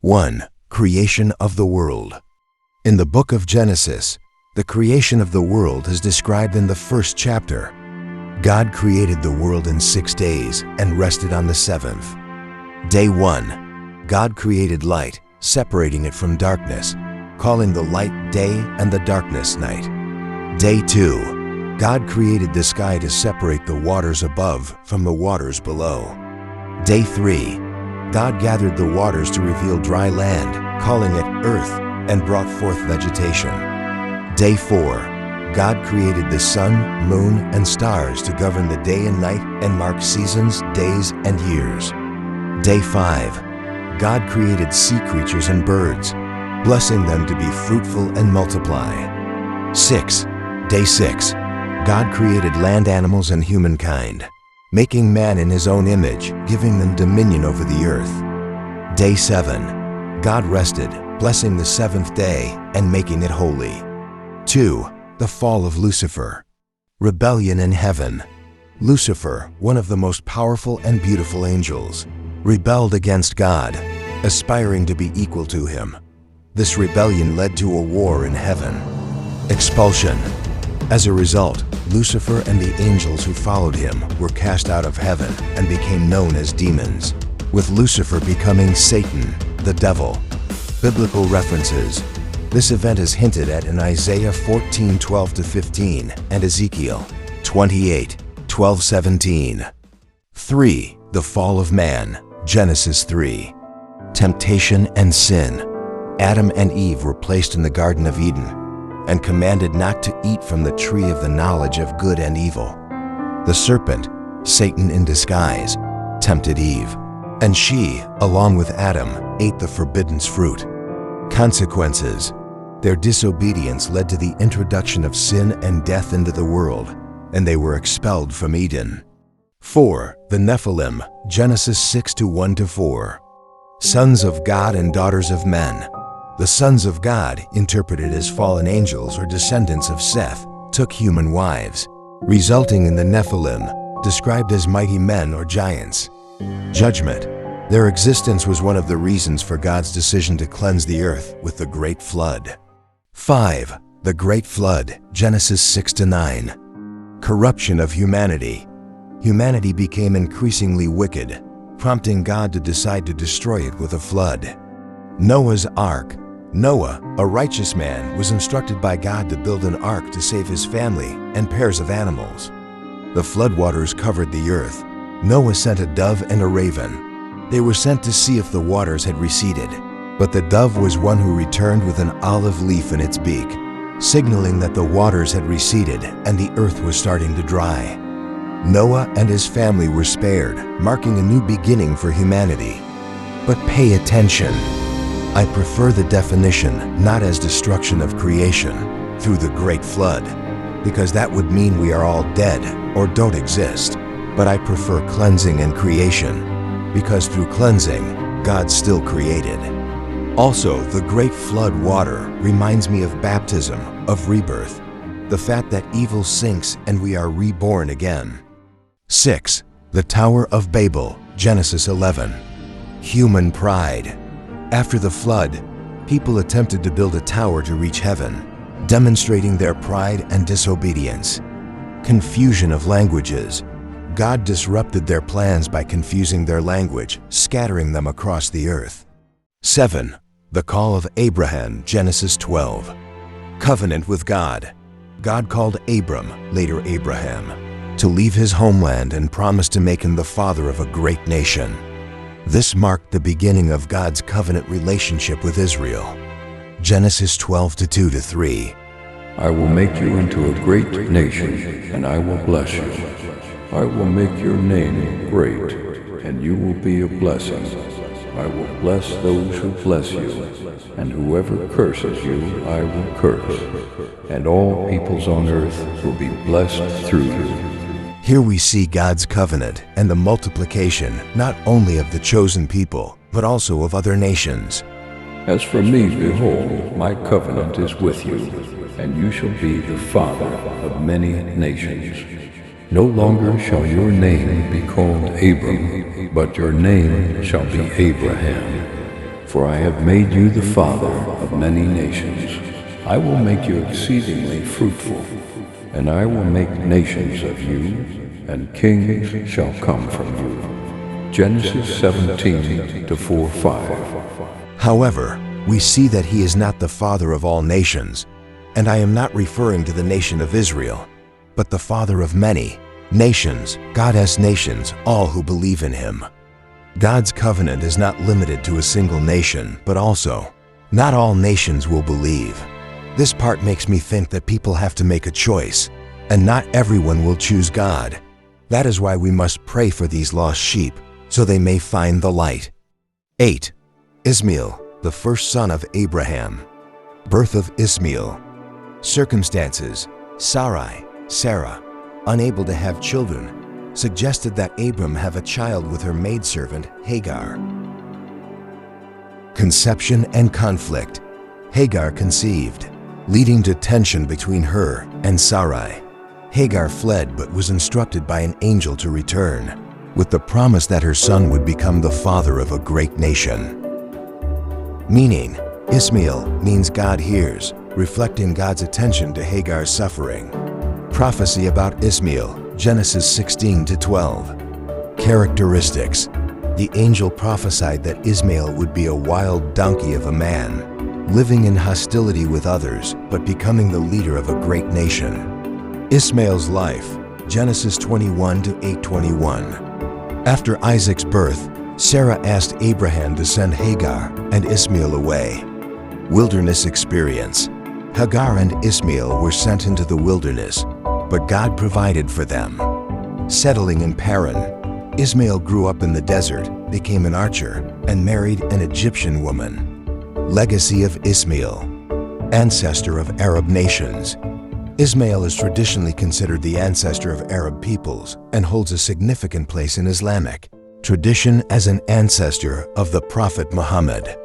1. Creation of the world. In the book of Genesis, the creation of the world is described in the first chapter. God created the world in 6 days and rested on the seventh. Day 1. God created light, separating it from darkness, calling the light day and the darkness night. Day 2. God created the sky to separate the waters above from the waters below. Day 3. God gathered the waters to reveal dry land, calling it earth, and brought forth vegetation. Day 4. God created the sun, moon, and stars to govern the day and night and mark seasons, days, and years. Day 5. God created sea creatures and birds, blessing them to be fruitful and multiply. 6. Day 6. God created land animals and humankind, making man in his own image, giving them dominion over the earth. Day 7. God rested, blessing the seventh day and making it holy. 2. The fall of Lucifer. Rebellion in heaven. Lucifer, one of the most powerful and beautiful angels, rebelled against God, aspiring to be equal to him. This rebellion led to a war in heaven. Expulsion. As a result, Lucifer and the angels who followed him were cast out of heaven and became known as demons, with Lucifer becoming Satan, the devil. Biblical references. This event is hinted at in Isaiah 14:12-15 and Ezekiel 28:12-17. 3. The fall of man. Genesis 3. Temptation and sin. Adam and Eve were placed in the Garden of Eden and commanded not to eat from the tree of the knowledge of good and evil. The serpent, Satan in disguise, tempted Eve, and she, along with Adam, ate the forbidden fruit. Consequences. Their disobedience led to the introduction of sin and death into the world, and they were expelled from Eden. 4. The Nephilim. Genesis 6:1-4. Sons of God and daughters of men. The sons of God, interpreted as fallen angels or descendants of Seth, took human wives, resulting in the Nephilim, described as mighty men or giants. Judgment. Their existence was one of the reasons for God's decision to cleanse the earth with the Great Flood. 5. The Great Flood. Genesis 6-9. Corruption of humanity. Humanity became increasingly wicked, prompting God to decide to destroy it with a flood. Noah's Ark. Noah, a righteous man, was instructed by God to build an ark to save his family and pairs of animals. The floodwaters covered the earth. Noah sent a dove and a raven. They were sent to see if the waters had receded, but the dove was one who returned with an olive leaf in its beak, signaling that the waters had receded and the earth was starting to dry. Noah and his family were spared, marking a new beginning for humanity. But pay attention. I prefer the definition not as destruction of creation through the Great Flood, because that would mean we are all dead or don't exist, but I prefer cleansing and creation, because through cleansing, God still created. Also, the Great Flood water reminds me of baptism, of rebirth, the fact that evil sinks and we are reborn again. 6. The Tower of Babel. Genesis 11. Human pride. After the flood, people attempted to build a tower to reach heaven, demonstrating their pride and disobedience. Confusion of languages. God disrupted their plans by confusing their language, scattering them across the earth. 7. The call of Abraham. Genesis 12. Covenant with God. God called Abram, later Abraham, to leave his homeland and promised to make him the father of a great nation. This marked the beginning of God's covenant relationship with Israel. Genesis 12:2-3. I will make you into a great nation, and I will bless you. I will make your name great, and you will be a blessing. I will bless those who bless you, and whoever curses you, I will curse. And all peoples on earth will be blessed through you. Here we see God's covenant and the multiplication not only of the chosen people, but also of other nations. As for me, behold, my covenant is with you, and you shall be the father of many nations. No longer shall your name be called Abram, but your name shall be Abraham. for I have made you the father of many nations. I will make you exceedingly fruitful, and I will make nations of you, and kings shall come from you. Genesis 17 to 4:5. However, we see that he is not the father of all nations, and I am not referring to the nation of Israel, but the father of many nations. God has nations, all who believe in him. God's covenant is not limited to a single nation, but also, not all nations will believe. This part makes me think that people have to make a choice, and not everyone will choose God. That is why we must pray for these lost sheep, so they may find the light. 8. Ishmael, the first son of Abraham. Birth of Ishmael. Circumstances: Sarai, Sarah, unable to have children, suggested that Abram have a child with her maidservant Hagar. Conception and conflict: Hagar conceived, leading to tension between her and Sarai. Hagar fled but was instructed by an angel to return, with the promise that her son would become the father of a great nation. Meaning, Ishmael means God hears, reflecting God's attention to Hagar's suffering. Prophecy about Ishmael, Genesis 16 to 12. Characteristics: the angel prophesied that Ishmael would be a wild donkey of a man, living in hostility with others, but becoming the leader of a great nation. Ishmael's life, Genesis 21 to 8:21. After Isaac's birth, Sarah asked Abraham to send Hagar and Ishmael away. Wilderness experience: Hagar and Ishmael were sent into the wilderness, but God provided for them. Settling in Paran, Ishmael grew up in the desert, became an archer, and married an Egyptian woman. Legacy of Ishmael: ancestor of Arab nations. Ishmael is traditionally considered the ancestor of Arab peoples and holds a significant place in Islamic tradition as an ancestor of the Prophet Muhammad.